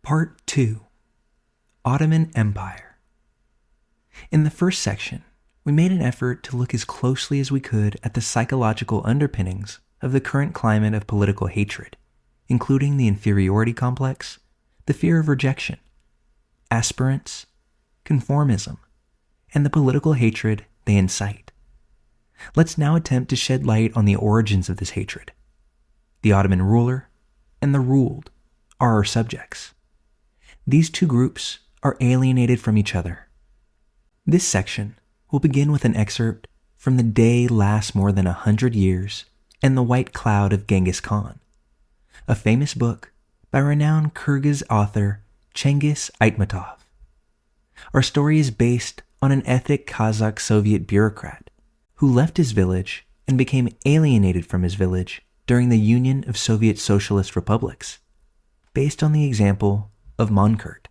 Part 2. Ottoman Empire. In the first section, we made an effort to look as closely as we could at the psychological underpinnings of the current climate of political hatred, including the inferiority complex, the fear of rejection, aspirants, conformism, and the political hatred they incite. Let's now attempt to shed light on the origins of this hatred. The Ottoman ruler and the ruled are our subjects. These two groups are alienated from each other. This section will begin with an excerpt from The Day Lasts More Than 100 Years and the White Cloud of Genghis Khan, a famous book by renowned Kyrgyz author Cengiz Aytmatov. Our story is based on an ethnic Kazakh Soviet bureaucrat who left his village and became alienated from his village during the Union of Soviet Socialist Republics, based on the example of Monkurt.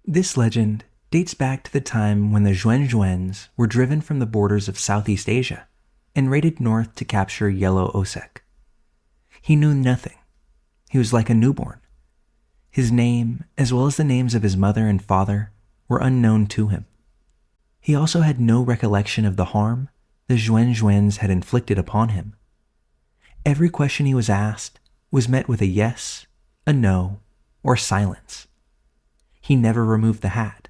This legend dates back to the time when the Zhuenzhuans were driven from the borders of Southeast Asia and raided north to capture Yellow Osek. He knew nothing. He was like a newborn. His name, as well as the names of his mother and father, were unknown to him. He also had no recollection of the harm the Zhuenzhuans had inflicted upon him. Every question he was asked was met with a yes, a no, or silence. He never removed the hat,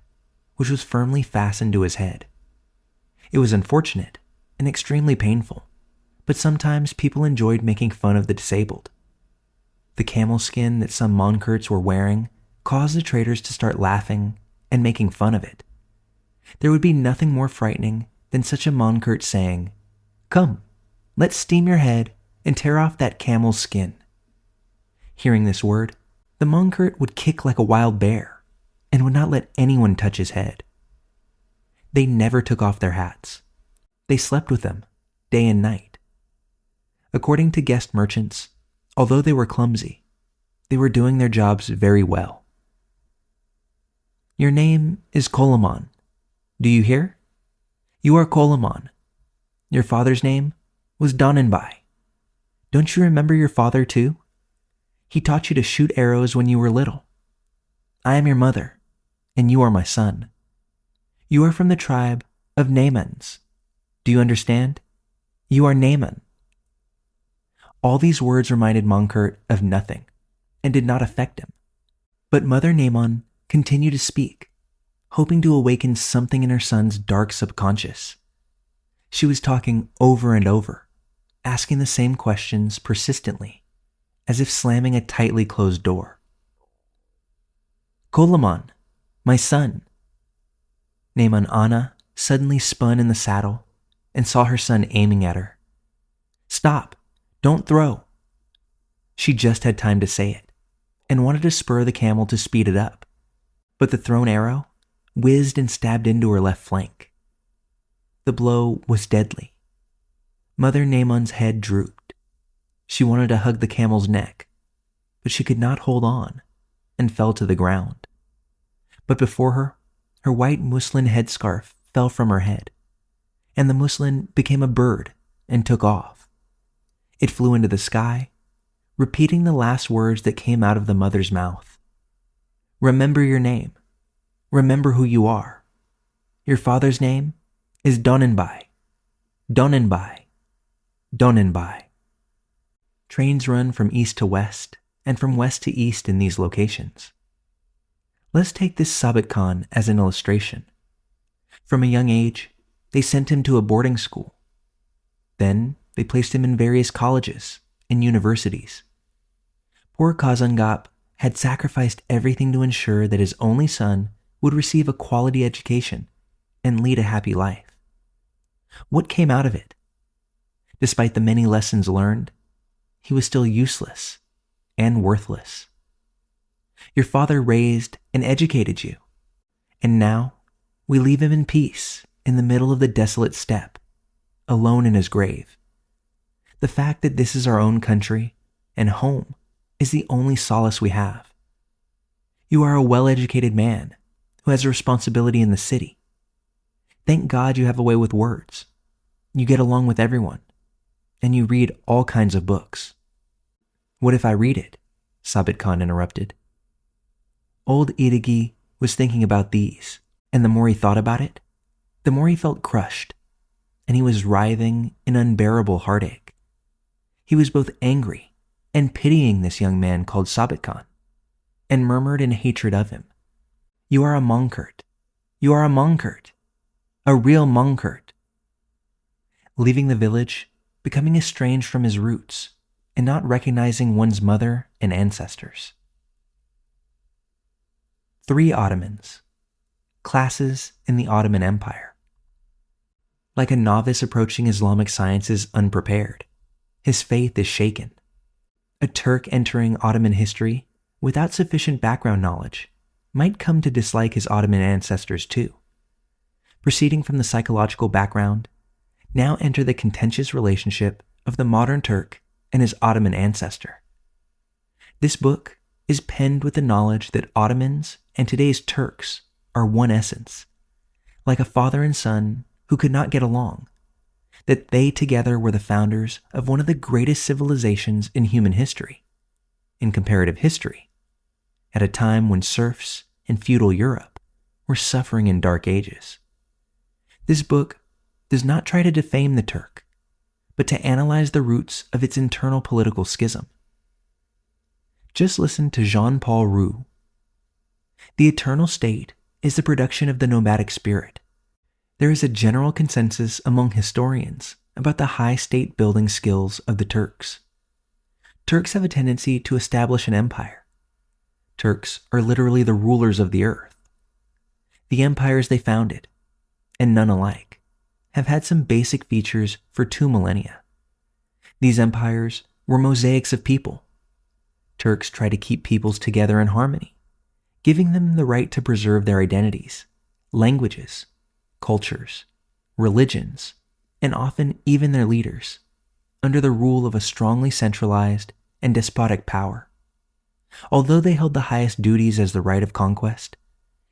which was firmly fastened to his head. It was unfortunate and extremely painful, but sometimes people enjoyed making fun of the disabled. The camel skin that some Monkurts were wearing caused the traders to start laughing and making fun of it. There would be nothing more frightening than such a Monkurt saying, "Come, let's steam your head and tear off that camel's skin." Hearing this word, the Monkurt would kick like a wild bear and would not let anyone touch his head. They never took off their hats. They slept with them day and night. According to guest merchants, although they were clumsy, they were doing their jobs very well. "Your name is Koloman. Do you hear? You are Koloman. Your father's name was Donenbai. Don't you remember your father too? He taught you to shoot arrows when you were little. I am your mother, and you are my son. You are from the tribe of Naimans. Do you understand? You are Naiman." All these words reminded Monkurt of nothing and did not affect him. But Mother Naiman continued to speak, hoping to awaken something in her son's dark subconscious. She was talking over and over, asking the same questions persistently, as if slamming a tightly closed door. "Koloman, my son." Naiman Ana suddenly spun in the saddle and saw her son aiming at her. "Stop, don't throw." She just had time to say it and wanted to spur the camel to speed it up, but the thrown arrow whizzed and stabbed into her left flank. The blow was deadly. Mother Naiman's head drooped. She wanted to hug the camel's neck, but she could not hold on and fell to the ground. But before her, her white muslin headscarf fell from her head, and the muslin became a bird and took off. It flew into the sky, repeating the last words that came out of the mother's mouth. "Remember your name. Remember who you are. Your father's name is Donenbai. Donenbai. Donenbai." Trains run from east to west and from west to east in these locations. Let's take this Sabit Khan as an illustration. From a young age, they sent him to a boarding school. Then they placed him in various colleges and universities. Poor Kazangap had sacrificed everything to ensure that his only son would receive a quality education and lead a happy life. What came out of it? Despite the many lessons learned, he was still useless and worthless. Your father raised and educated you, and now we leave him in peace in the middle of the desolate steppe, alone in his grave. The fact that this is our own country and home is the only solace we have. You are a well-educated man who has a responsibility in the city. Thank God you have a way with words. You get along with everyone, and you read all kinds of books. "What if I read it?" Sabit Khan interrupted. Old Idigi was thinking about these, and the more he thought about it, the more he felt crushed, and he was writhing in unbearable heartache. He was both angry and pitying this young man called Sabit Khan, and murmured in hatred of him, "You are a Monkurt. You are a Monkurt. A real Monkurt." Leaving the village, becoming estranged from his roots, and not recognizing one's mother and ancestors. 3 Ottomans. Classes in the Ottoman Empire. Like a novice approaching Islamic sciences unprepared, his faith is shaken. A Turk entering Ottoman history without sufficient background knowledge might come to dislike his Ottoman ancestors too. Proceeding from the psychological background, now enter the contentious relationship of the modern Turk and his Ottoman ancestor. This book is penned with the knowledge that Ottomans and today's Turks are one essence, like a father and son who could not get along, that they together were the founders of one of the greatest civilizations in human history, in comparative history, at a time when serfs in feudal Europe were suffering in dark ages. This book does not try to defame the Turk, but to analyze the roots of its internal political schism. Just listen to Jean-Paul Roux. The eternal state is the production of the nomadic spirit. There is a general consensus among historians about the high state-building skills of the Turks. Turks have a tendency to establish an empire. Turks are literally the rulers of the earth. The empires they founded, and none alike, have had some basic features for 2 millennia. These empires were mosaics of people. Turks try to keep peoples together in harmony, giving them the right to preserve their identities, languages, cultures, religions, and often even their leaders, under the rule of a strongly centralized and despotic power. Although they held the highest duties as the right of conquest,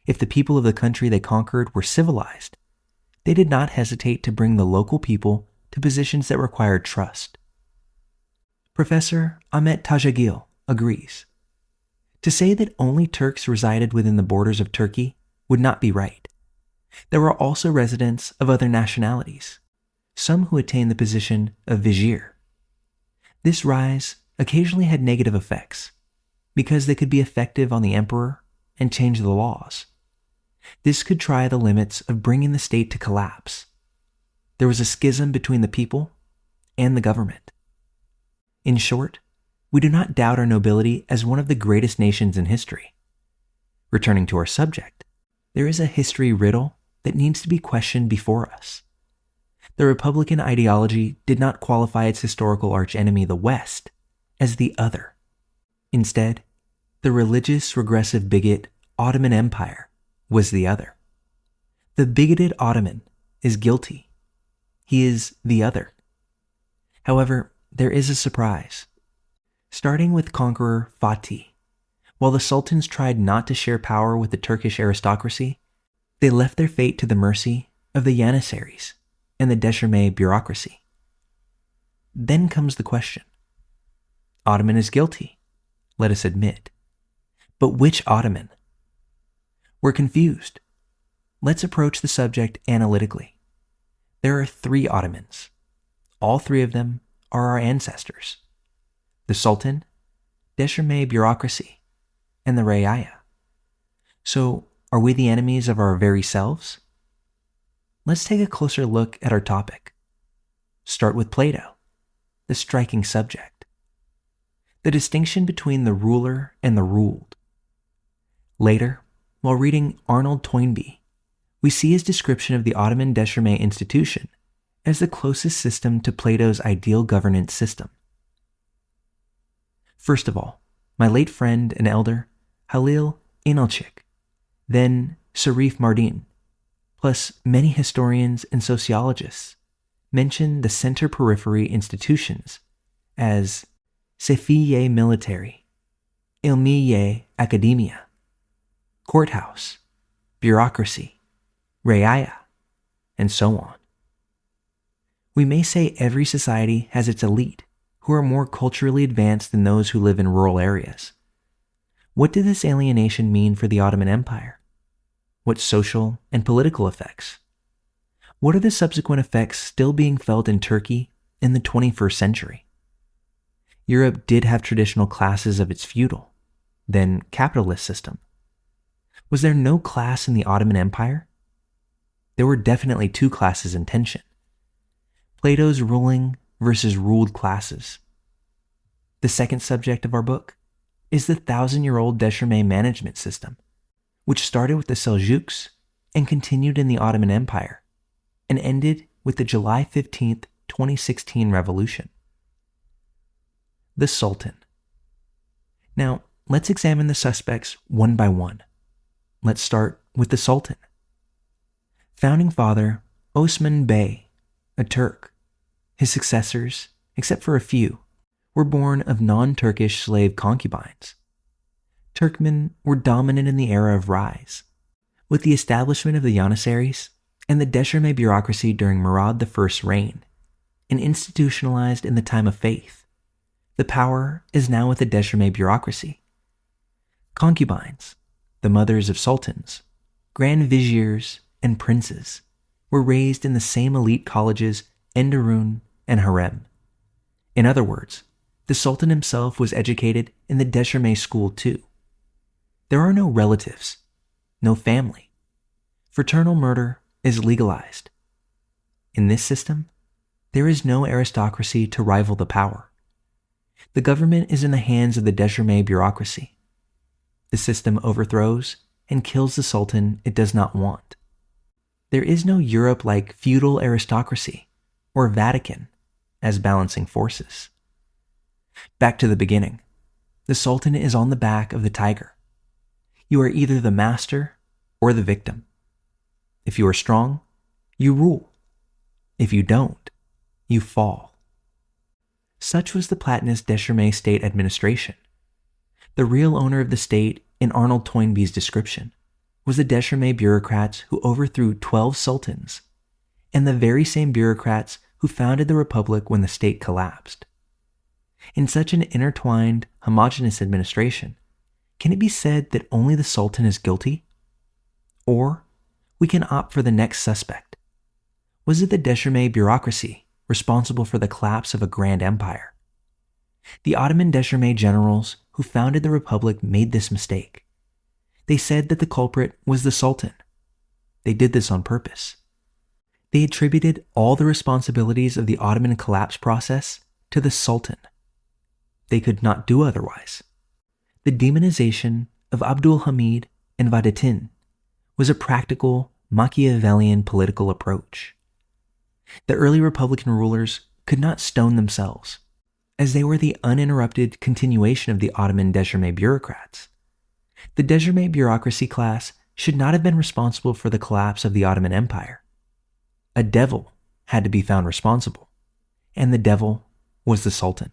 if the people of the country they conquered were civilized, they did not hesitate to bring the local people to positions that required trust. Professor Ahmet Tajagil agrees. To say that only Turks resided within the borders of Turkey would not be right. There were also residents of other nationalities, some who attained the position of vizier. This rise occasionally had negative effects, because they could be effective on the emperor and change the laws. This could try the limits of bringing the state to collapse. There was a schism between the people and the government. In short, we do not doubt our nobility as one of the greatest nations in history. Returning to our subject, there is a history riddle that needs to be questioned before us. The Republican ideology did not qualify its historical archenemy, the West, as the other. Instead, the religious, regressive bigot Ottoman Empire was the other. The bigoted Ottoman is guilty. He is the other. However, there is a surprise. Starting with conqueror Fatih, while the sultans tried not to share power with the Turkish aristocracy, they left their fate to the mercy of the Janissaries and the Deşirme bureaucracy. Then comes the question. Ottoman is guilty, let us admit. But which Ottoman? We're confused. Let's approach the subject analytically. There are 3 Ottomans. All 3 of them are our ancestors. The Sultan, Deşirme bureaucracy, and the Reaya. So, are we the enemies of our very selves? Let's take a closer look at our topic. Start with Plato, the striking subject. The distinction between the ruler and the ruled. Later, while reading Arnold Toynbee, we see his description of the Ottoman Deşirme institution as the closest system to Plato's ideal governance system. First of all, my late friend and elder, Halil İnalcık, then Sarif Mardin, plus many historians and sociologists, mention the center-periphery institutions as Sefiye Military, İlmiye Academia, courthouse, bureaucracy, Reaya, and so on. We may say every society has its elite, who are more culturally advanced than those who live in rural areas. What did this alienation mean for the Ottoman Empire? What social and political effects? What are the subsequent effects still being felt in Turkey in the 21st century? Europe did have traditional classes of its feudal, then capitalist system. Was there no class in the Ottoman Empire? There were definitely two classes in tension: Plato's ruling versus ruled classes. The second subject of our book is the 1,000-year-old Deşirme management system, which started with the Seljuks and continued in the Ottoman Empire and ended with the July 15th, 2016 revolution. The Sultan. Now, let's examine the suspects one by one. Let's start with the Sultan. Founding father Osman Bey, a Turk. His successors, except for a few, were born of non-Turkish slave concubines. Turkmen were dominant in the era of rise. With the establishment of the Janissaries and the Deşirme bureaucracy during Murad I's reign, and institutionalized in the time of faith, the power is now with the Deşirme bureaucracy. Concubines, the mothers of sultans, grand viziers, and princes, were raised in the same elite colleges Enderun and Harem. In other words, the Sultan himself was educated in the Deşirme school too. There are no relatives, no family. Fraternal murder is legalized. In this system, there is no aristocracy to rival the power. The government is in the hands of the Deşirme bureaucracy. The system overthrows and kills the Sultan it does not want. There is no Europe-like feudal aristocracy or Vatican as balancing forces. Back to the beginning. The Sultan is on the back of the tiger. You are either the master or the victim. If you are strong, you rule. If you don't, you fall. Such was the Platonist Deşirme state administration. The real owner of the state, in Arnold Toynbee's description, was the Deşirme bureaucrats who overthrew 12 sultans, and the very same bureaucrats who founded the republic when the state collapsed. In such an intertwined, homogeneous administration, can it be said that only the Sultan is guilty? Or we can opt for the next suspect. Was it the Deşirme bureaucracy responsible for the collapse of a grand empire? The Ottoman Deşirme generals who founded the republic made this mistake. They said that the culprit was the Sultan. They did this on purpose. They attributed all the responsibilities of the Ottoman collapse process to the Sultan. They could not do otherwise. The demonization of Abdul Hamid and Vahdettin was a practical, Machiavellian political approach. The early Republican rulers could not stone themselves, as they were the uninterrupted continuation of the Ottoman Deşirme bureaucrats. The Deşirme bureaucracy class should not have been responsible for the collapse of the Ottoman Empire. A devil had to be found responsible, and the devil was the Sultan.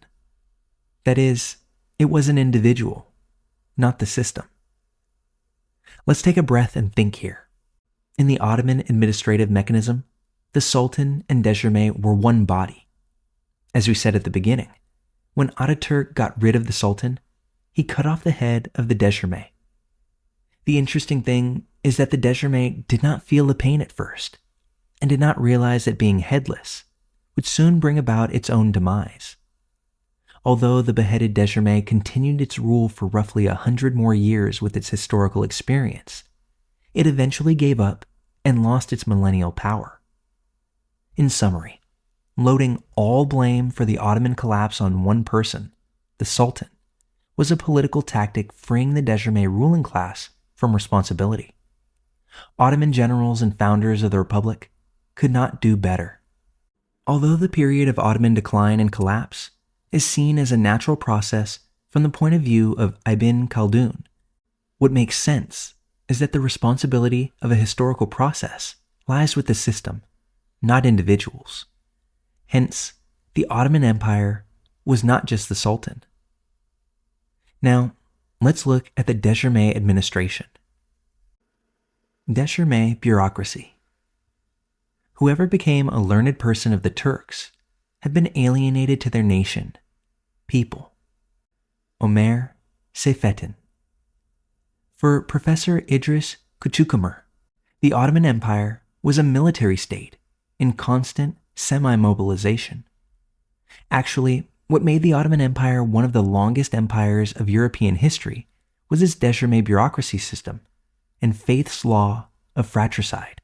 That is, it was an individual, not the system. Let's take a breath and think here. In the Ottoman administrative mechanism, the Sultan and Deşirme were one body. As we said at the beginning, when Ataturk got rid of the Sultan, he cut off the head of the Deşirme. The interesting thing is that the Deşirme did not feel the pain at first, and did not realize that being headless would soon bring about its own demise. Although the beheaded Deşirme continued its rule for roughly 100 more years with its historical experience, it eventually gave up and lost its millennial power. In summary, loading all blame for the Ottoman collapse on one person, the Sultan, was a political tactic freeing the Deşirme ruling class from responsibility. Ottoman generals and founders of the Republic could not do better. Although the period of Ottoman decline and collapse is seen as a natural process from the point of view of Ibn Khaldun, what makes sense is that the responsibility of a historical process lies with the system, not individuals. Hence, the Ottoman Empire was not just the Sultan. Now, let's look at the Deşirme administration. Deşirme bureaucracy. Whoever became a learned person of the Turks had been alienated to their nation, people. Ömer Seyfettin. For Professor Idris Küçükömür, the Ottoman Empire was a military state in constant semi-mobilization. Actually, what made the Ottoman Empire one of the longest empires of European history was its désormais bureaucracy system and faith's law of fratricide.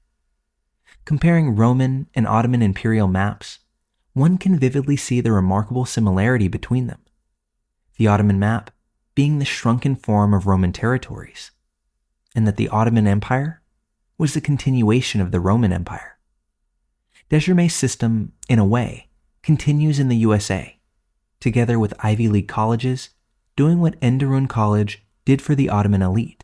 Comparing Roman and Ottoman imperial maps, one can vividly see the remarkable similarity between them, the Ottoman map being the shrunken form of Roman territories, and that the Ottoman Empire was the continuation of the Roman Empire. Désormais' system, in a way, continues in the USA, together with Ivy League colleges doing what Enderun College did for the Ottoman elite,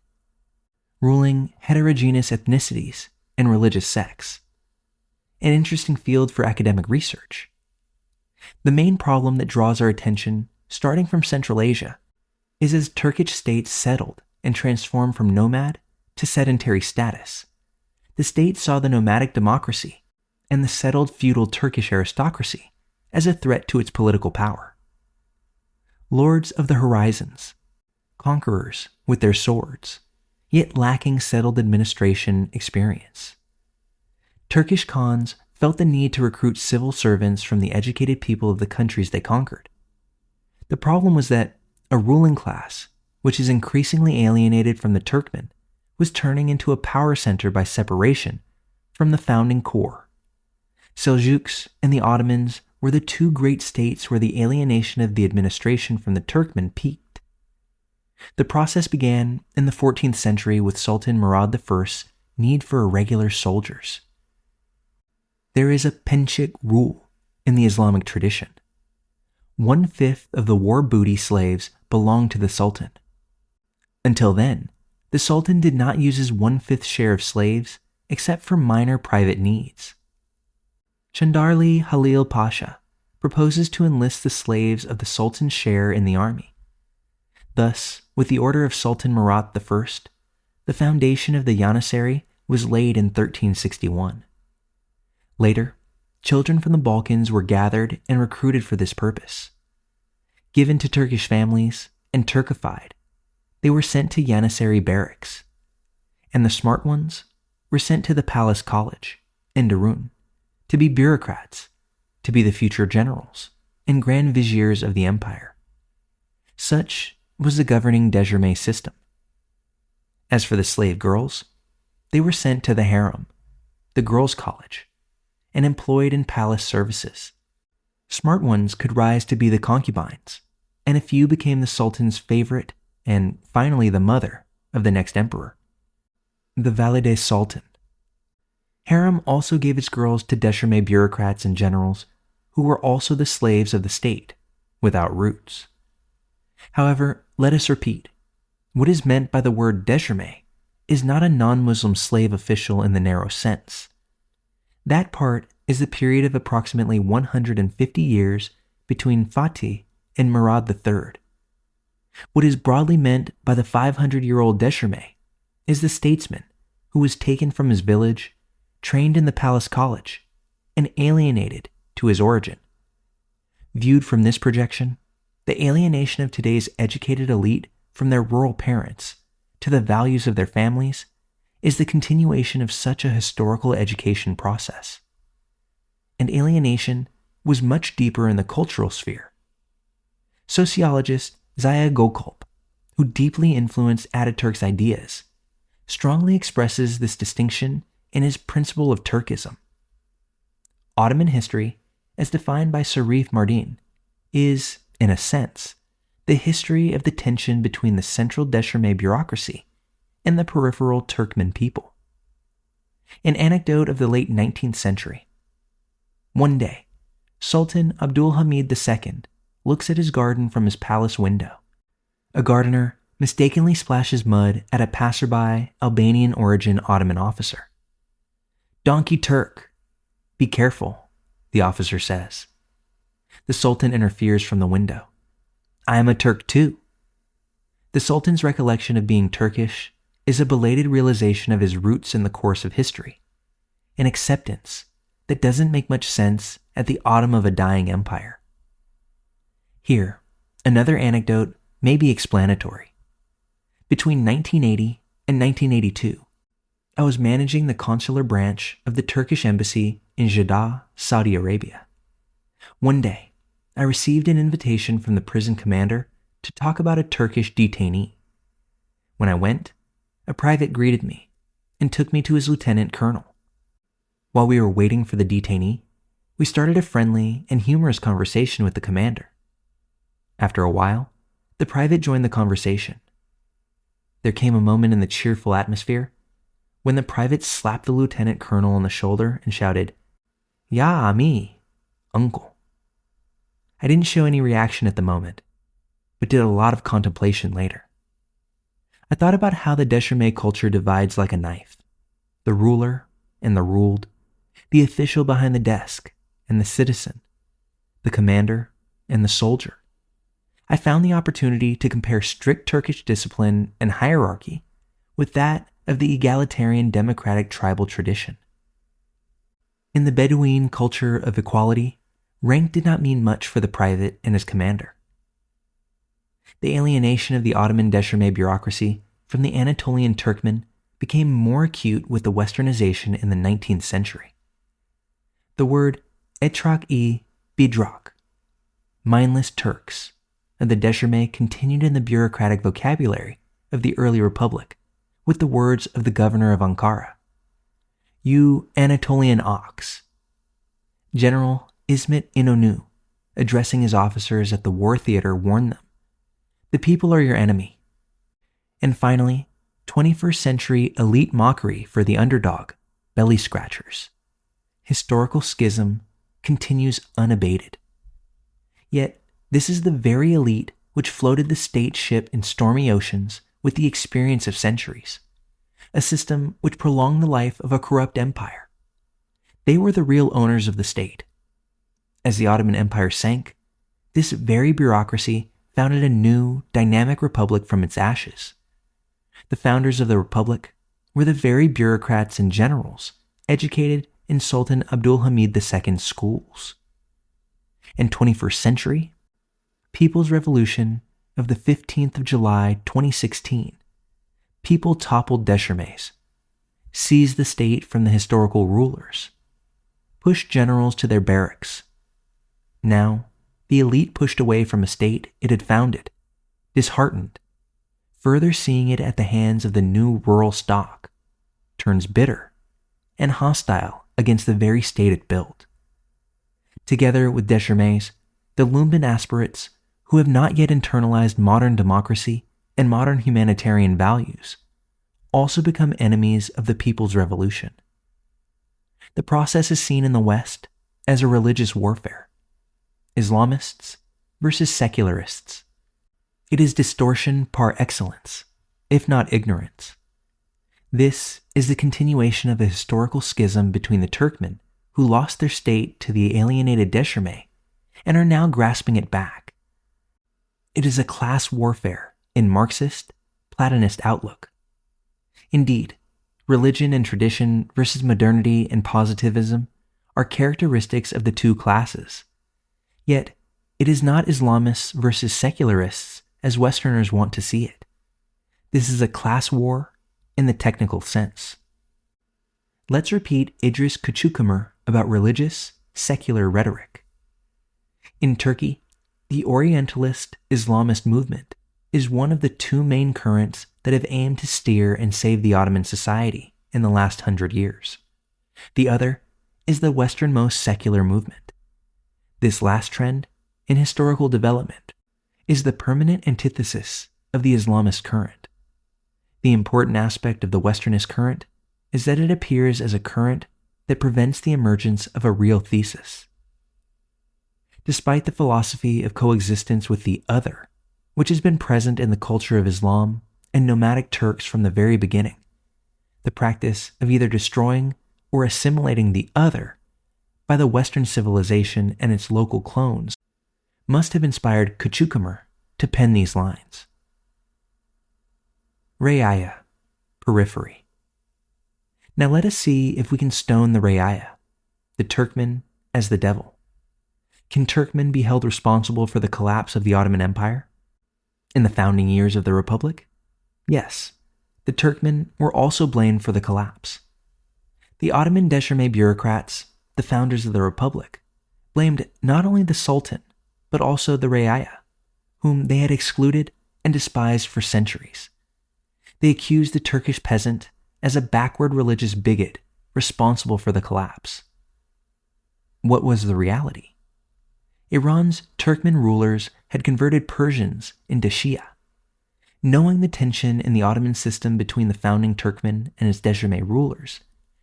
ruling heterogeneous ethnicities and religious sects. An interesting field for academic research. The main problem that draws our attention, starting from Central Asia, is as Turkish states settled and transformed from nomad to sedentary status. The state saw the nomadic democracy and the settled feudal Turkish aristocracy as a threat to its political power. Lords of the horizons, conquerors with their swords, yet lacking settled administration experience. Turkish Khans felt the need to recruit civil servants from the educated people of the countries they conquered. The problem was that a ruling class, which is increasingly alienated from the Turkmen, was turning into a power center by separation from the founding core. Seljuks and the Ottomans were the two great states where the alienation of the administration from the Turkmen peaked. The process began in the 14th century with Sultan Murad I's need for irregular soldiers. There is a pençik rule in the Islamic tradition. 1/5 of the war booty slaves belonged to the Sultan. Until then, the Sultan did not use his 1/5 share of slaves except for minor private needs. Chandarli Halil Pasha proposes to enlist the slaves of the Sultan's share in the army. Thus, with the order of Sultan Murad I, the foundation of the Janissary was laid in 1361. Later, children from the Balkans were gathered and recruited for this purpose. Given to Turkish families and Turkified, they were sent to Janissary barracks, and the smart ones were sent to the Palace College in Derun to be bureaucrats, to be the future generals and grand viziers of the empire. Such was the governing désormais system. As for the slave girls, they were sent to the harem, the girls' college, and employed in palace services. Smart ones could rise to be the concubines, and a few became the Sultan's favorite and finally the mother of the next emperor, the Valide Sultan. Harem also gave its girls to désormais bureaucrats and generals who were also the slaves of the state, without roots. However, let us repeat, what is meant by the word désormais is not a non-Muslim slave official in the narrow sense. That part is the period of approximately 150 years between Fatih and Murad III. What is broadly meant by the 500-year-old désormais is the statesman who was taken from his village, trained in the palace college, and alienated to his origin. Viewed from this projection, the alienation of today's educated elite from their rural parents to the values of their families is the continuation of such a historical education process. And alienation was much deeper in the cultural sphere. Sociologist Ziya Gökalp, who deeply influenced Ataturk's ideas, strongly expresses this distinction in his principle of Turkism. Ottoman history, as defined by Sarif Mardin, is, in a sense, the history of the tension between the central désormais bureaucracy and the peripheral Turkmen people. An anecdote of the late 19th century. One day, Sultan Abdulhamid II looks at his garden from his palace window. A gardener mistakenly splashes mud at a passerby Albanian origin Ottoman officer. "Donkey Turk, be careful," the officer says. The Sultan interferes from the window. "I am a Turk too." The Sultan's recollection of being Turkish is a belated realization of his roots in the course of history, an acceptance that doesn't make much sense at the autumn of a dying empire. Here, another anecdote may be explanatory. Between 1980 In 1982, I was managing the consular branch of the Turkish embassy in Jeddah, Saudi Arabia. One day, I received an invitation from the prison commander to talk about a Turkish detainee. When I went, a private greeted me and took me to his lieutenant colonel. While we were waiting for the detainee, we started a friendly and humorous conversation with the commander. After a while, the private joined the conversation. There came a moment in the cheerful atmosphere when the private slapped the lieutenant colonel on the shoulder and shouted, "Ya ami, uncle." I didn't show any reaction at the moment, but did a lot of contemplation later. I thought about how the Deschamais culture divides like a knife: the ruler and the ruled, the official behind the desk and the citizen, the commander and the soldier. I found the opportunity to compare strict Turkish discipline and hierarchy with that of the egalitarian democratic tribal tradition. In the Bedouin culture of equality, rank did not mean much for the private and his commander. The alienation of the Ottoman Deschamais bureaucracy from the Anatolian Turkmen became more acute with the westernization in the 19th century. The word etrak-i bidrak, mindless Turks, of the Deschamais continued in the bureaucratic vocabulary of the early republic with the words of the governor of Ankara: "You Anatolian ox." General İsmet İnönü, addressing his officers at the war theater, warned them, "The people are your enemy." And finally, 21st century elite mockery for the underdog, belly scratchers. Historical schism continues unabated. Yet, this is the very elite which floated the state ship in stormy oceans with the experience of centuries, a system which prolonged the life of a corrupt empire. They were the real owners of the state. As the Ottoman Empire sank, this very bureaucracy founded a new, dynamic republic from its ashes. The founders of the republic were the very bureaucrats and generals educated in Sultan Abdul Hamid II's schools. In 21st century, People's Revolution of the 15th of July 2016, people toppled Deschamais, seized the state from the historical rulers, pushed generals to their barracks. Now, the elite pushed away from a state it had founded, disheartened, further seeing it at the hands of the new rural stock, turns bitter and hostile against the very state it built. Together with Deschamais, the Lumpen aspirates, who have not yet internalized modern democracy and modern humanitarian values, also become enemies of the People's Revolution. The process is seen in the West as a religious warfare: Islamists versus secularists. It is distortion par excellence, if not ignorance. This is the continuation of a historical schism between the Turkmen, who lost their state to the alienated Deschamais and are now grasping it back. It is a class warfare in Marxist, Platonist outlook. Indeed, religion and tradition versus modernity and positivism are characteristics of the two classes. Yet, it is not Islamists versus secularists as Westerners want to see it. This is a class war in the technical sense. Let's repeat Idris Küçükömür about religious, secular rhetoric. In Turkey, the Orientalist Islamist movement is one of the two main currents that have aimed to steer and save the Ottoman society in the last 100 years. The other is the westernmost secular movement. This last trend in historical development is the permanent antithesis of the Islamist current. The important aspect of the Westernist current is that it appears as a current that prevents the emergence of a real thesis. Despite the philosophy of coexistence with the other, which has been present in the culture of Islam and nomadic Turks from the very beginning, the practice of either destroying or assimilating the other by the Western civilization and its local clones must have inspired Küçükömür to pen these lines. Reaya, periphery. Now let us see if we can stone the Reaya, the Turkmen, as the devil. Can Turkmen be held responsible for the collapse of the Ottoman Empire? In the founding years of the Republic? Yes, the Turkmen were also blamed for the collapse. The Ottoman Deşirme bureaucrats, the founders of the Republic, blamed not only the Sultan, but also the Reaya, whom they had excluded and despised for centuries. They accused the Turkish peasant as a backward religious bigot responsible for the collapse. What was the reality? Iran's Turkmen rulers had converted Persians into Shia. Knowing the tension in the Ottoman system between the founding Turkmen and its Deşirme rulers,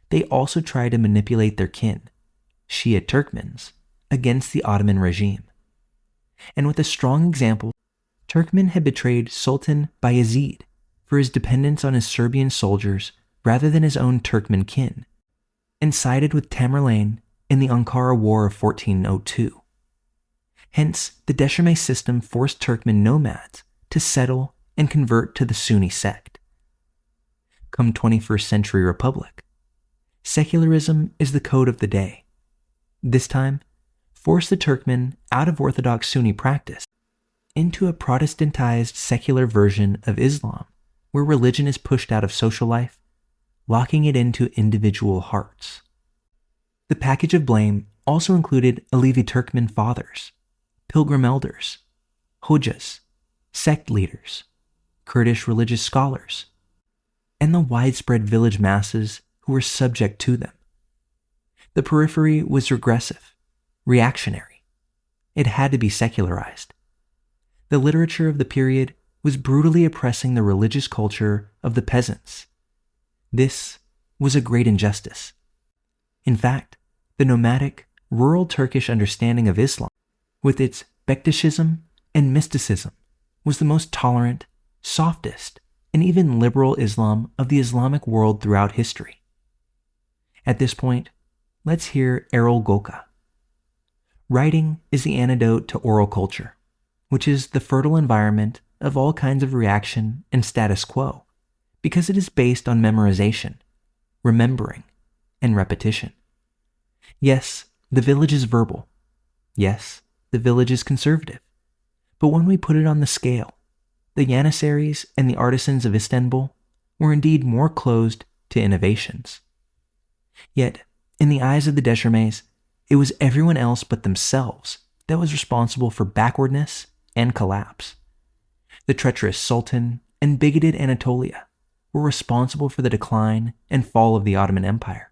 they also tried to manipulate their kin, Shia Turkmens, against the Ottoman regime. And with a strong example, Turkmen had betrayed Sultan Bayezid for his dependence on his Serbian soldiers rather than his own Turkmen kin, and sided with Tamerlane in the Ankara War of 1402. Hence, the Deşirme system forced Turkmen nomads to settle and convert to the Sunni sect. Come 21st century Republic, secularism is the code of the day. This time, force the Turkmen out of Orthodox Sunni practice into a Protestantized secular version of Islam, where religion is pushed out of social life, locking it into individual hearts. The package of blame also included Alevi Turkmen fathers, pilgrim elders, hojas, sect leaders, Kurdish religious scholars, and the widespread village masses who were subject to them. The periphery was regressive, reactionary. It had to be secularized. The literature of the period was brutally oppressing the religious culture of the peasants. This was a great injustice. In fact, the nomadic, rural Turkish understanding of Islam, with its Bektaşism and mysticism, was the most tolerant, softest, and even liberal Islam of the Islamic world throughout history. At this point, let's hear Erol Göka. Writing is the antidote to oral culture, which is the fertile environment of all kinds of reaction and status quo, because it is based on memorization, remembering, and repetition. Yes, the village is verbal. Yes, the village is conservative. But when we put it on the scale, the Janissaries and the artisans of Istanbul were indeed more closed to innovations. Yet, in the eyes of the Deşirmes, it was everyone else but themselves that was responsible for backwardness and collapse. The treacherous Sultan and bigoted Anatolia were responsible for the decline and fall of the Ottoman Empire.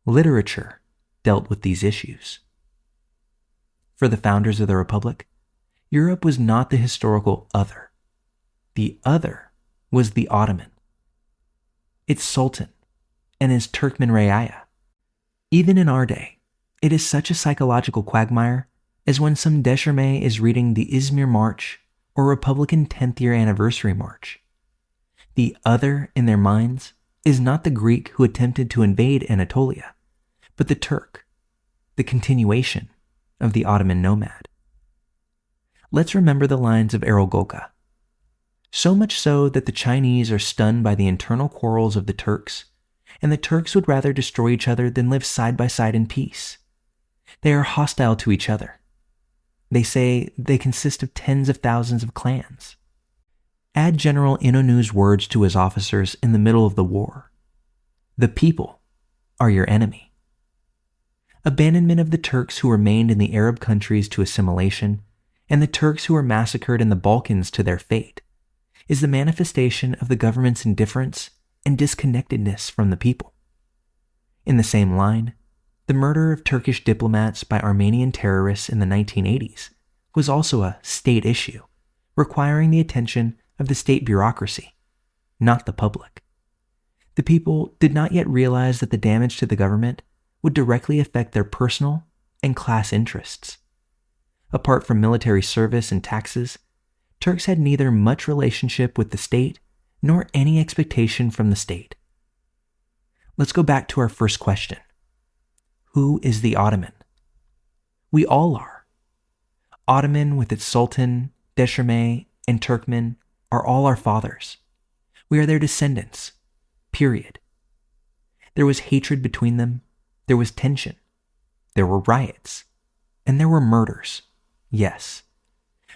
Literature dealt with these issues. For the founders of the Republic, Europe was not the historical other. The other was the Ottoman, its Sultan, and his Turkmen Reaya. Even in our day, it is such a psychological quagmire as when some Deşirme is reading the Izmir March or Republican 10th year anniversary march. The other in their minds is not the Greek who attempted to invade Anatolia, but the Turk, the continuation of the Ottoman nomad. Let's remember the lines of Erol Göka. So much so that the Chinese are stunned by the internal quarrels of the Turks, and the Turks would rather destroy each other than live side by side in peace. They are hostile to each other. They say they consist of tens of thousands of clans. Add General İnönü's words to his officers in the middle of the war. The people are your enemy. Abandonment of the Turks who remained in the Arab countries to assimilation, and the Turks who were massacred in the Balkans to their fate, is the manifestation of the government's indifference and disconnectedness from the people. In the same line, the murder of Turkish diplomats by Armenian terrorists in the 1980s was also a state issue, requiring the attention of the state bureaucracy, not the public. The people did not yet realize that the damage to the government would directly affect their personal and class interests. Apart from military service and taxes, Turks had neither much relationship with the state nor any expectation from the state. Let's go back to our first question. Who is the Ottoman? We all are. Ottoman with its Sultan, Deşirme, and Turkmen are all our fathers. We are their descendants, period. There was hatred between them, there was tension, there were riots, and there were murders, yes.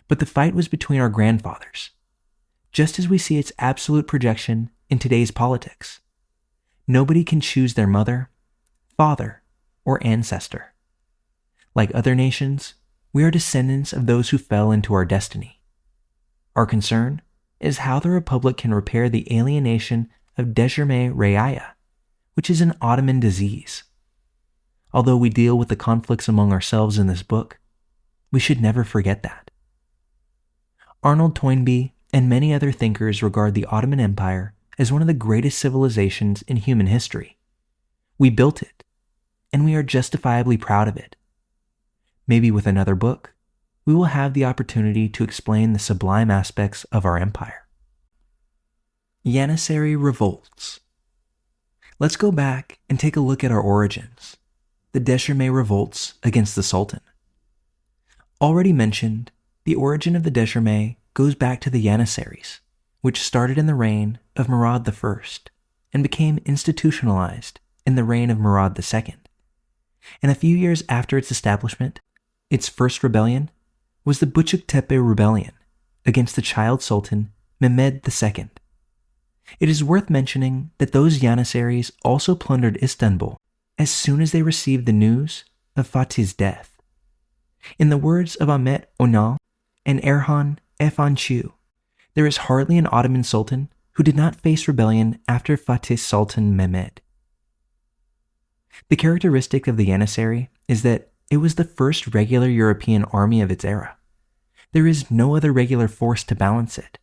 But the fight was between our grandfathers. just as we see its absolute projection in today's politics. Nobody can choose their mother, father, or ancestor. Like other nations, we are descendants of those who fell into our destiny. Our concern is how the Republic can repair the alienation of Dejrme Reaya, which is an Ottoman disease. Although we deal with the conflicts among ourselves in this book, we should never forget that. Arnold Toynbee and many other thinkers regard the Ottoman Empire as one of the greatest civilizations in human history. We built it, and we are justifiably proud of it. Maybe with another book, we will have the opportunity to explain the sublime aspects of our empire. Janissary revolts. Let's go back and take a look at our origins, the Dejrme revolts against the Sultan. Already mentioned, the origin of the Dejrme goes back to the Janissaries, which started in the reign of Murad I and became institutionalized in the reign of Murad II. And a few years after its establishment, its first rebellion was the Buchuk-Tepe rebellion against the child sultan Mehmed II. It is worth mentioning that those Janissaries also plundered Istanbul as soon as they received the news of Fatih's death. In the words of Ahmet Önal and Erhan Efançu, there is hardly an Ottoman sultan who did not face rebellion after Fatih's Sultan Mehmed. The characteristic of the Janissary is that it was the first regular European army of its era. There is no other regular force to balance it,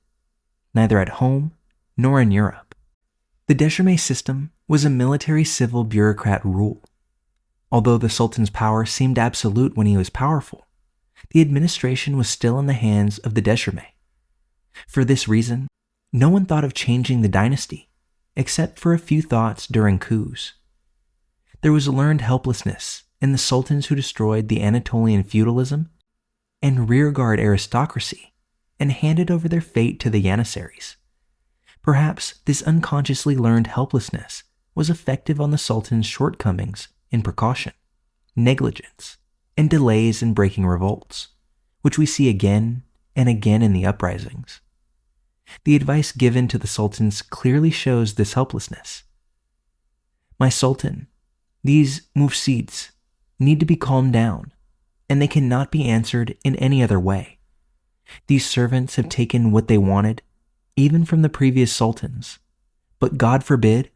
neither at home nor in Europe. The Dejrme system was a military-civil bureaucrat rule. Although the Sultan's power seemed absolute when he was powerful, the administration was still in the hands of the Dejrme. For this reason, no one thought of changing the dynasty, except for a few thoughts during coups. There was learned helplessness in the sultans who destroyed the Anatolian feudalism and rearguard aristocracy and handed over their fate to the Janissaries. Perhaps this unconsciously learned helplessness was effective on the sultan's shortcomings in precaution, negligence, and delays in breaking revolts, which we see again and again in the uprisings. The advice given to the sultans clearly shows this helplessness. My sultan, these mufsids need to be calmed down, and they cannot be answered in any other way. These servants have taken what they wanted, even from the previous sultans. But God forbid,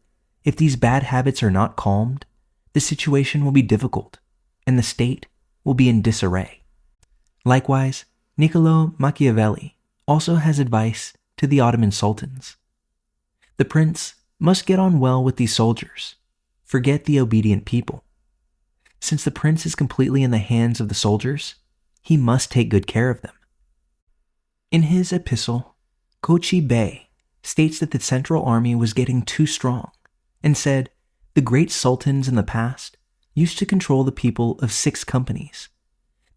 if these bad habits are not calmed, the situation will be difficult, and the state will be in disarray. Likewise, Niccolò Machiavelli also has advice to the Ottoman sultans. The prince must get on well with these soldiers, forget the obedient people. Since the prince is completely in the hands of the soldiers, he must take good care of them. In his epistle, Kochi Bey states that the central army was getting too strong and said, "The great sultans in the past used to control the people of 6 companies,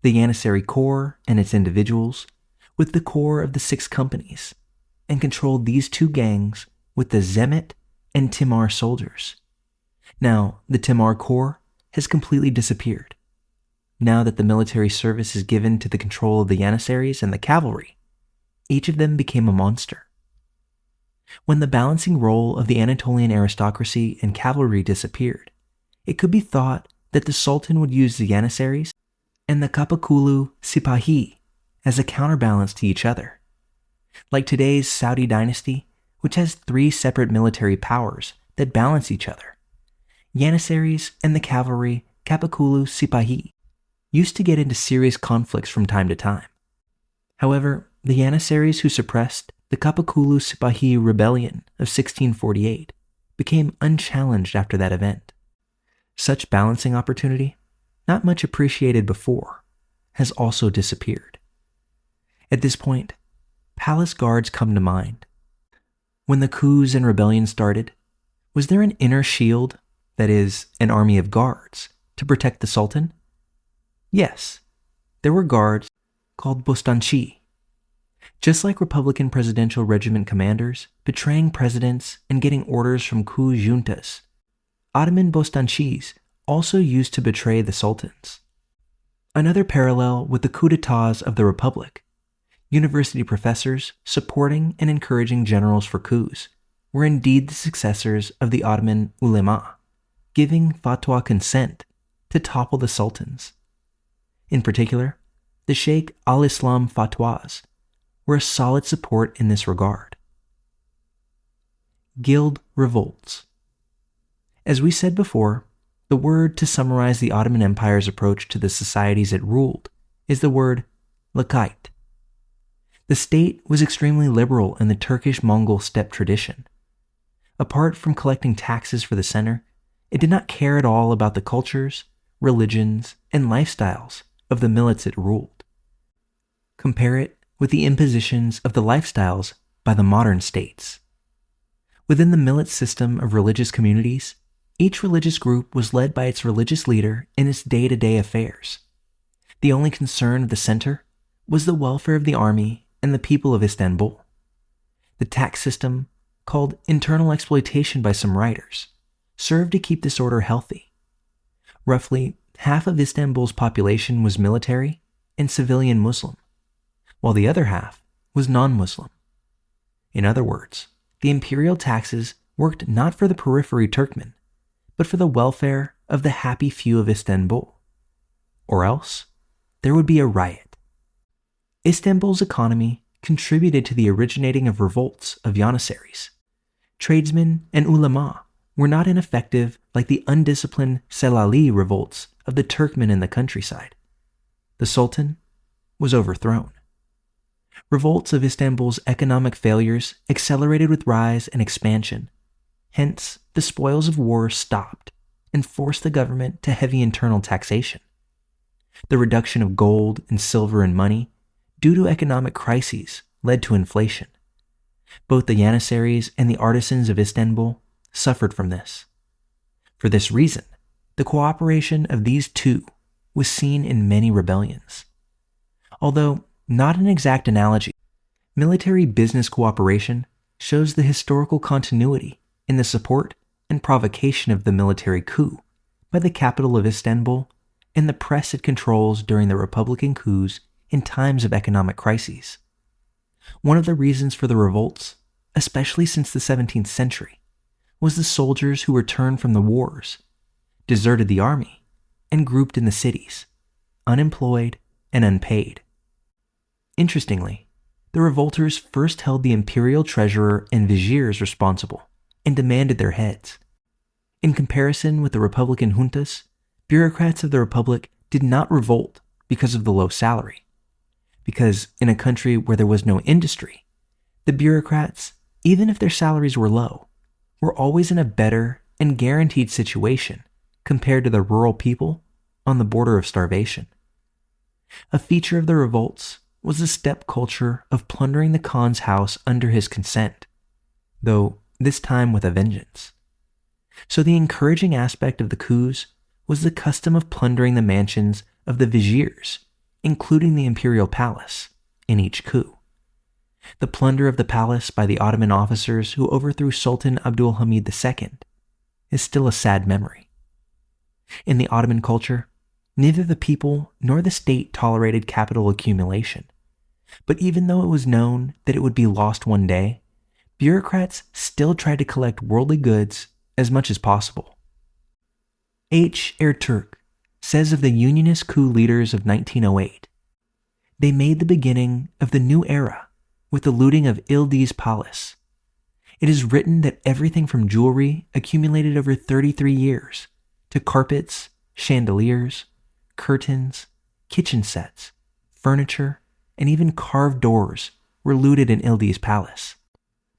the Janissary Corps and its individuals with the core of the 6 companies, and controlled these 2 gangs with the Zemit and Timar soldiers. Now, the Timar Corps has completely disappeared. Now that the military service is given to the control of the Janissaries and the cavalry, each of them became a monster. When the balancing role of the Anatolian aristocracy and cavalry disappeared, it could be thought that the Sultan would use the Janissaries and the Kapakulu Sipahi as a counterbalance to each other. Like today's Saudi dynasty, which has 3 separate military powers that balance each other, Janissaries and the cavalry Kapakulu Sipahi used to get into serious conflicts from time to time. However, the Janissaries who suppressed the Kapakulu Sipahi rebellion of 1648 became unchallenged after that event. Such balancing opportunity, not much appreciated before, has also disappeared. At this point, palace guards come to mind. When the coups and rebellions started, was there an inner shield, that is, an army of guards, to protect the Sultan? Yes, there were guards called Bostanchi. Just like Republican presidential regiment commanders betraying presidents and getting orders from coup juntas, Ottoman Bostanchis also used to betray the sultans. Another parallel with the coup d'etats of the Republic, University professors supporting and encouraging generals for coups were indeed the successors of the Ottoman ulema, giving fatwa consent to topple the sultans. In particular, the Sheikh al-Islam fatwas were a solid support in this regard. Guild revolts. As we said before, the word to summarize the Ottoman Empire's approach to the societies it ruled is the word lakait. The state was extremely liberal in the Turkish-Mongol steppe tradition. Apart from collecting taxes for the center, it did not care at all about the cultures, religions, and lifestyles of the millets it ruled. Compare it with the impositions of the lifestyles by the modern states. Within the millet system of religious communities, each religious group was led by its religious leader in its day-to-day affairs. The only concern of the center was the welfare of the army and the people of Istanbul. The tax system, called internal exploitation by some writers, served to keep this order healthy. Roughly half of Istanbul's population was military and civilian Muslim, while the other half was non-Muslim. In other words, the imperial taxes worked not for the periphery Turkmen, but for the welfare of the happy few of Istanbul. Or else, there would be a riot. Istanbul's economy contributed to the originating of revolts of Janissaries. Tradesmen and ulama were not ineffective like the undisciplined Selali revolts of the Turkmen in the countryside. The Sultan was overthrown. Revolts of Istanbul's economic failures accelerated with rise and expansion. Hence, the spoils of war stopped and forced the government to heavy internal taxation. The reduction of gold and silver and money due to economic crises led to inflation. Both the Janissaries and the artisans of Istanbul suffered from this. For this reason, the cooperation of these two was seen in many rebellions. Although not an exact analogy, military-business cooperation shows the historical continuity in the support and provocation of the military coup by the capital of Istanbul and the press it controls during the Republican coups in times of economic crises. One of the reasons for the revolts, especially since the 17th century, was the soldiers who returned from the wars, deserted the army, and grouped in the cities, unemployed and unpaid. Interestingly, the revolters first held the imperial treasurer and viziers responsible and demanded their heads. In comparison with the Republican juntas, bureaucrats of the Republic did not revolt because of the low salary. Because in a country where there was no industry, the bureaucrats, even if their salaries were low, were always in a better and guaranteed situation compared to the rural people on the border of starvation. A feature of the revolts was the steppe culture of plundering the Khan's house under his consent, though this time with a vengeance. So the encouraging aspect of the coups was the custom of plundering the mansions of the viziers, including the imperial palace, in each coup. The plunder of the palace by the Ottoman officers who overthrew Sultan Abdul Hamid II is still a sad memory. In the Ottoman culture, neither the people nor the state tolerated capital accumulation. But even though it was known that it would be lost one day, bureaucrats still tried to collect worldly goods as much as possible. H. Ertürk says of the Unionist coup leaders of 1908, "They made the beginning of the new era with the looting of Yildiz Palace. It is written that everything from jewelry accumulated over 33 years to carpets, chandeliers, curtains, kitchen sets, furniture, and even carved doors were looted in Yildiz Palace."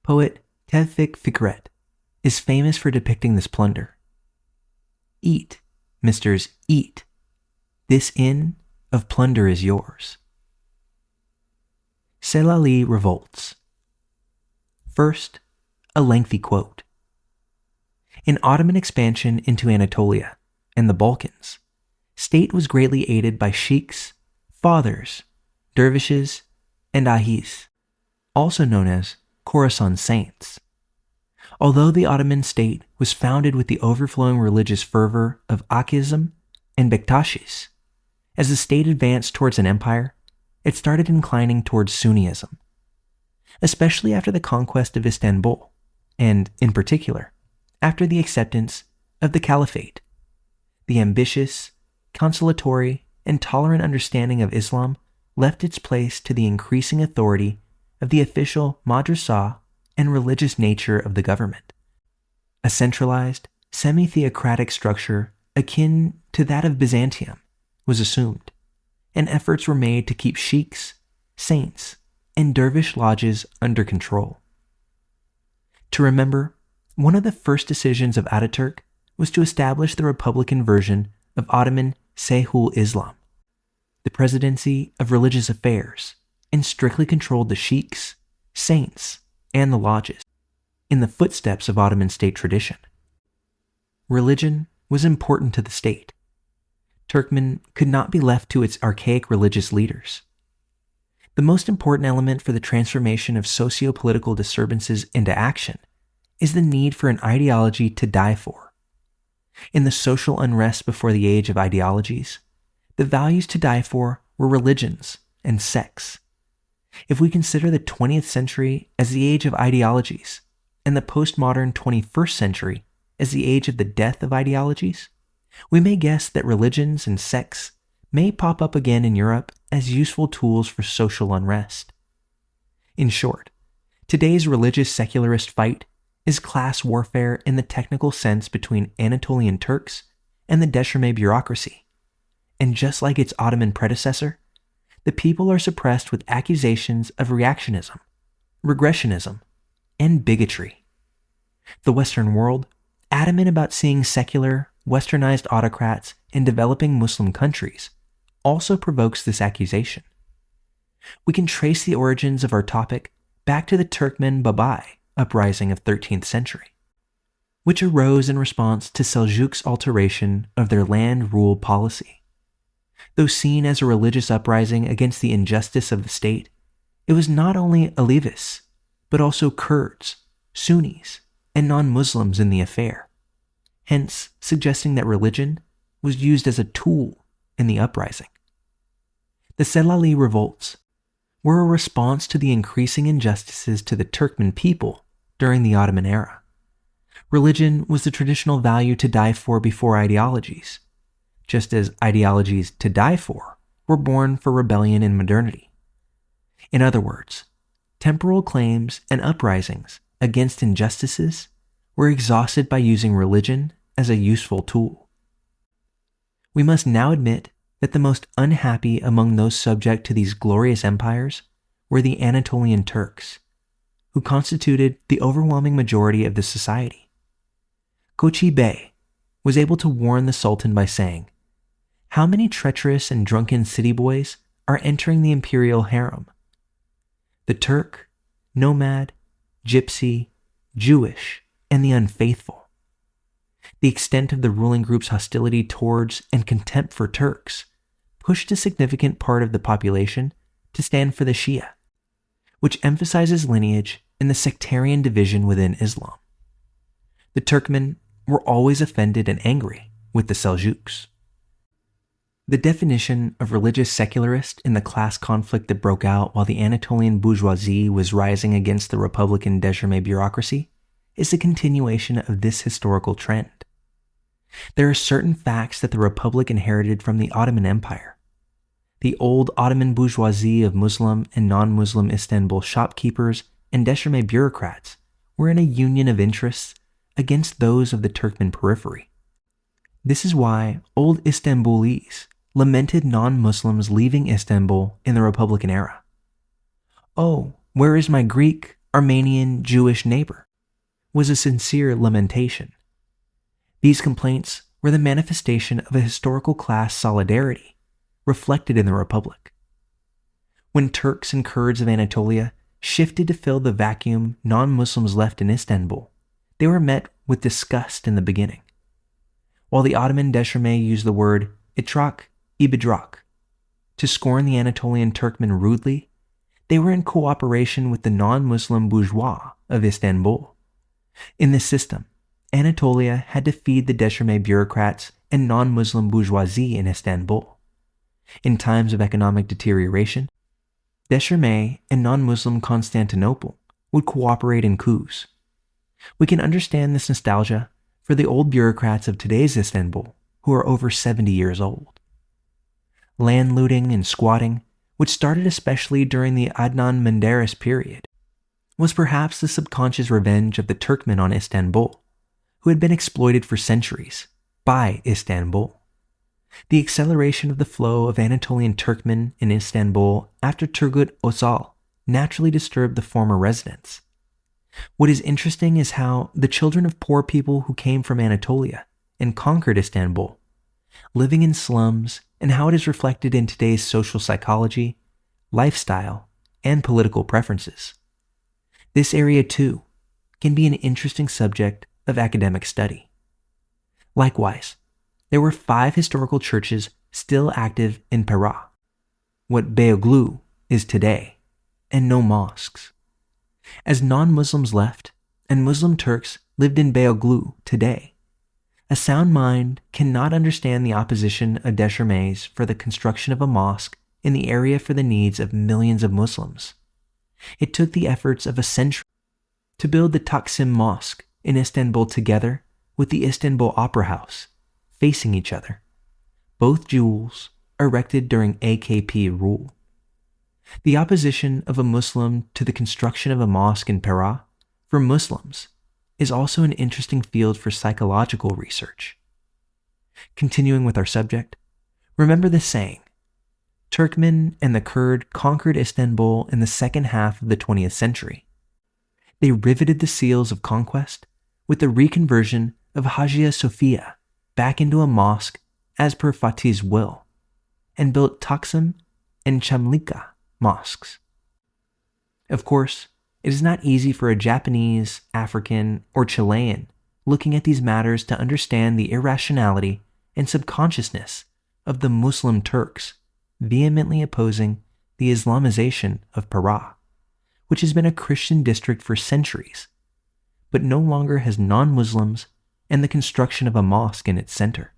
Poet Tevfik Fikret is famous for depicting this plunder. "Eat, misters, eat. This inn of plunder is yours." Selali revolts. First, a lengthy quote. In Ottoman expansion into Anatolia and the Balkans, state was greatly aided by sheiks, fathers, dervishes, and ahis, also known as Khorasan saints. Although the Ottoman state was founded with the overflowing religious fervor of Akhism and Bektashis, as the state advanced towards an empire, it started inclining towards Sunniism, especially after the conquest of Istanbul, and, in particular, after the acceptance of the Caliphate. The ambitious, conciliatory, and tolerant understanding of Islam left its place to the increasing authority of the official madrasah and religious nature of the government. A centralized, semi-theocratic structure akin to that of Byzantium was assumed, and efforts were made to keep sheikhs, saints, and dervish lodges under control. To remember, one of the first decisions of Ataturk was to establish the republican version of Ottoman Seyhul Islam, the presidency of religious affairs, and strictly controlled the sheikhs, saints, and the lodges, in the footsteps of Ottoman state tradition. Religion was important to the state. Turkmen could not be left to its archaic religious leaders. The most important element for the transformation of socio-political disturbances into action is the need for an ideology to die for. In the social unrest before the age of ideologies, the values to die for were religions and sects. If we consider the 20th century as the age of ideologies and the postmodern 21st century as the age of the death of ideologies, we may guess that religions and sects may pop up again in Europe as useful tools for social unrest. In short, today's religious secularist fight is class warfare in the technical sense between Anatolian Turks and the Deşirme bureaucracy, and just like its Ottoman predecessor, the people are suppressed with accusations of reactionism, regressionism, and bigotry. The Western world, adamant about seeing secular, westernized autocrats in developing Muslim countries, also provokes this accusation. We can trace the origins of our topic back to the Turkmen Babai uprising of 13th century, which arose in response to Seljuks' alteration of their land rule policy. Though seen as a religious uprising against the injustice of the state, it was not only Alevis, but also Kurds, Sunnis, and non-Muslims in the affair, hence suggesting that religion was used as a tool in the uprising. The Selali revolts were a response to the increasing injustices to the Turkmen people during the Ottoman era. Religion was the traditional value to die for before ideologies, just as ideologies to die for were born for rebellion in modernity. In other words, temporal claims and uprisings against injustices were exhausted by using religion as a useful tool. We must now admit that the most unhappy among those subject to these glorious empires were the Anatolian Turks, who constituted the overwhelming majority of the society. Kochi Bey was able to warn the Sultan by saying, "How many treacherous and drunken city boys are entering the imperial harem? The Turk, nomad, gypsy, Jewish, and the unfaithful." The extent of the ruling group's hostility towards and contempt for Turks pushed a significant part of the population to stand for the Shia, which emphasizes lineage and the sectarian division within Islam. The Turkmen were always offended and angry with the Seljuks. The definition of religious secularist in the class conflict that broke out while the Anatolian bourgeoisie was rising against the republican Deşirme bureaucracy is a continuation of this historical trend. There are certain facts that the Republic inherited from the Ottoman Empire. The old Ottoman bourgeoisie of Muslim and non-Muslim Istanbul shopkeepers and Deşirme bureaucrats were in a union of interests against those of the Turkmen periphery. This is why old Istanbulis lamented non-Muslims leaving Istanbul in the Republican era. "Oh, where is my Greek, Armenian, Jewish neighbor?" was a sincere lamentation. These complaints were the manifestation of a historical class solidarity reflected in the Republic. When Turks and Kurds of Anatolia shifted to fill the vacuum non-Muslims left in Istanbul, they were met with disgust in the beginning. While the Ottoman Deşirme used the word itrak, ibidrak, to scorn the Anatolian Turkmen rudely, they were in cooperation with the non-Muslim bourgeois of Istanbul. In this system, Anatolia had to feed the Deşirme bureaucrats and non-Muslim bourgeoisie in Istanbul. In times of economic deterioration, Deşirme and non-Muslim Constantinople would cooperate in coups. We can understand this nostalgia for the old bureaucrats of today's Istanbul who are over 70 years old. Land looting and squatting, which started especially during the Adnan Menderes period, was perhaps the subconscious revenge of the Turkmen on Istanbul, who had been exploited for centuries by Istanbul. The acceleration of the flow of Anatolian Turkmen in Istanbul after Turgut Özal naturally disturbed the former residents. What is interesting is how the children of poor people who came from Anatolia and conquered Istanbul, living in slums, and how it is reflected in today's social psychology, lifestyle, and political preferences. This area, too, can be an interesting subject of academic study. Likewise, there were 5 historical churches still active in Pera, what Beyoğlu is today, and no mosques. As non-Muslims left and Muslim Turks lived in Beyoğlu today, a sound mind cannot understand the opposition of Deşirme's for the construction of a mosque in the area for the needs of millions of Muslims. It took the efforts of a century to build the Taksim Mosque in Istanbul together with the Istanbul Opera House, facing each other, both jewels erected during AKP rule. The opposition of a Muslim to the construction of a mosque in Pera for Muslims is also an interesting field for psychological research. Continuing with our subject, remember the saying, Turkmen and the Kurd conquered Istanbul in the second half of the 20th century. They riveted the seals of conquest with the reconversion of Hagia Sophia back into a mosque as per Fatih's will, and built Taksim and Çamlıca mosques. Of course, it is not easy for a Japanese, African, or Chilean looking at these matters to understand the irrationality and subconsciousness of the Muslim Turks vehemently opposing the Islamization of Pera, which has been a Christian district for centuries, but no longer has non-Muslims and the construction of a mosque in its center.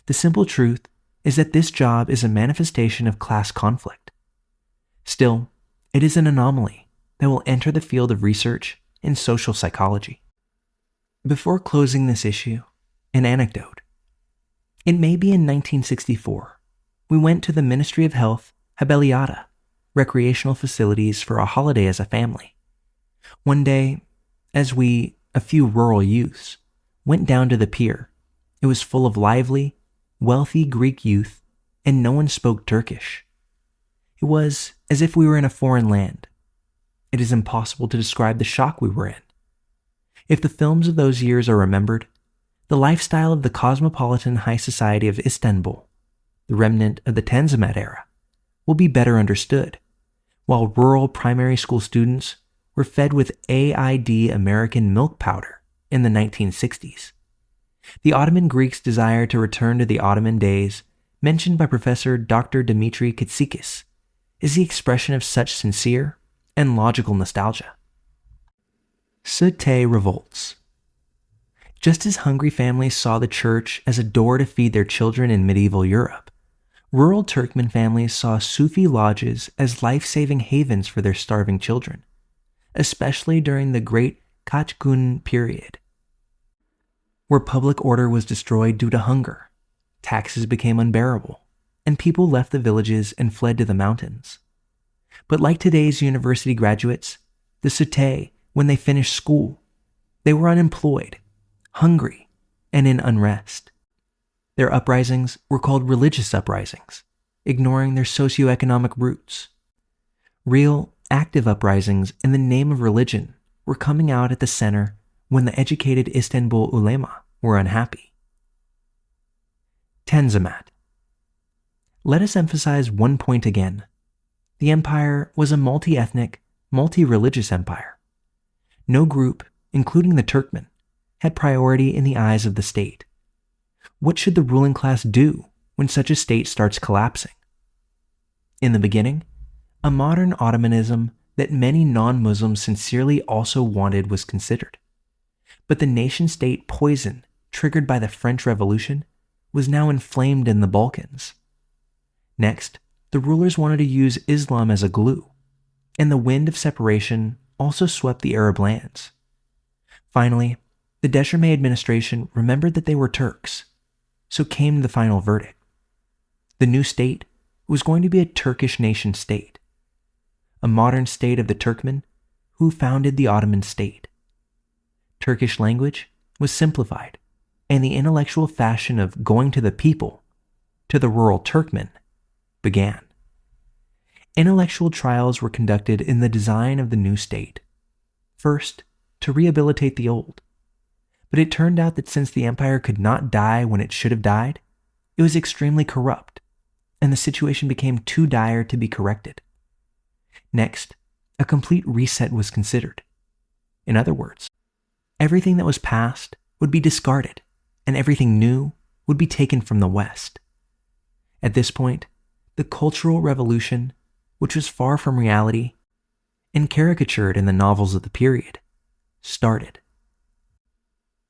The simple truth is that this job is a manifestation of class conflict. Still, it is an anomaly that will enter the field of research in social psychology. Before closing this issue, an anecdote. It may be in 1964, we went to the Ministry of Health Habeliada recreational facilities for a holiday as a family. One day, as we, a few rural youths, went down to the pier, it was full of lively, wealthy Greek youth, and no one spoke Turkish. It was as if we were in a foreign land. It is impossible to describe the shock we were in. If the films of those years are remembered, the lifestyle of the cosmopolitan high society of Istanbul, the remnant of the Tanzimat era, will be better understood, while rural primary school students were fed with AID American milk powder in the 1960s. The Ottoman Greeks' desire to return to the Ottoman days, mentioned by Professor Dr. Dimitri Kitsikis, is the expression of such sincere and logical nostalgia. Sute revolts. Just as hungry families saw the church as a door to feed their children in medieval Europe, rural Turkmen families saw Sufi lodges as life-saving havens for their starving children, especially during the Great Kachgun period, where public order was destroyed due to hunger, taxes became unbearable, and people left the villages and fled to the mountains. But like today's university graduates, the Sute, when they finished school, they were unemployed, hungry, and in unrest. Their uprisings were called religious uprisings, ignoring their socioeconomic roots. Real, active uprisings in the name of religion were coming out at the center when the educated Istanbul ulema were unhappy. Tanzimat. Let us emphasize one point again. The empire was a multi-ethnic, multi-religious empire. No group, including the Turkmen, had priority in the eyes of the state. What should the ruling class do when such a state starts collapsing? In the beginning, a modern Ottomanism that many non-Muslims sincerely also wanted was considered. But the nation-state poison triggered by the French Revolution was now inflamed in the Balkans. Next, the rulers wanted to use Islam as a glue, and the wind of separation also swept the Arab lands. Finally, the Deschamais administration remembered that they were Turks, so came the final verdict. The new state was going to be a Turkish nation state, a modern state of the Turkmen who founded the Ottoman state. Turkish language was simplified, and the intellectual fashion of going to the people, to the rural Turkmen, began. Intellectual trials were conducted in the design of the new state, first to rehabilitate the old. But it turned out that since the empire could not die when it should have died, it was extremely corrupt, and the situation became too dire to be corrected. Next, a complete reset was considered. In other words, everything that was past would be discarded, and everything new would be taken from the West. At this point, the Cultural Revolution, which was far from reality and caricatured in the novels of the period, started.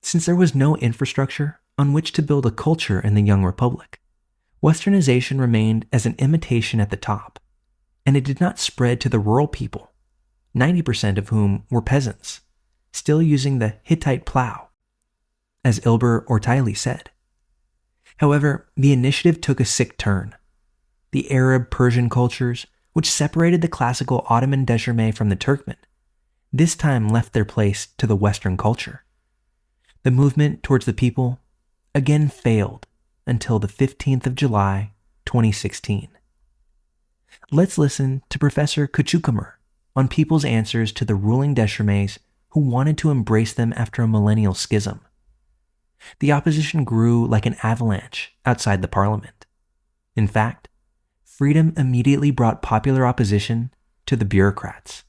Since there was no infrastructure on which to build a culture in the young republic, Westernization remained as an imitation at the top, and it did not spread to the rural people, 90% of whom were peasants, still using the Hittite plow, as Ilber Ortayli said. However, the initiative took a sick turn. The Arab-Persian cultures, which separated the classical Ottoman Deschamais from the Turkmen, this time left their place to the Western culture. The movement towards the people again failed until the 15th of July, 2016. Let's listen to Professor Kuchukamer on people's answers to the ruling Deschamais who wanted to embrace them after a millennial schism. The opposition grew like an avalanche outside the parliament. In fact, freedom immediately brought popular opposition to the bureaucrats.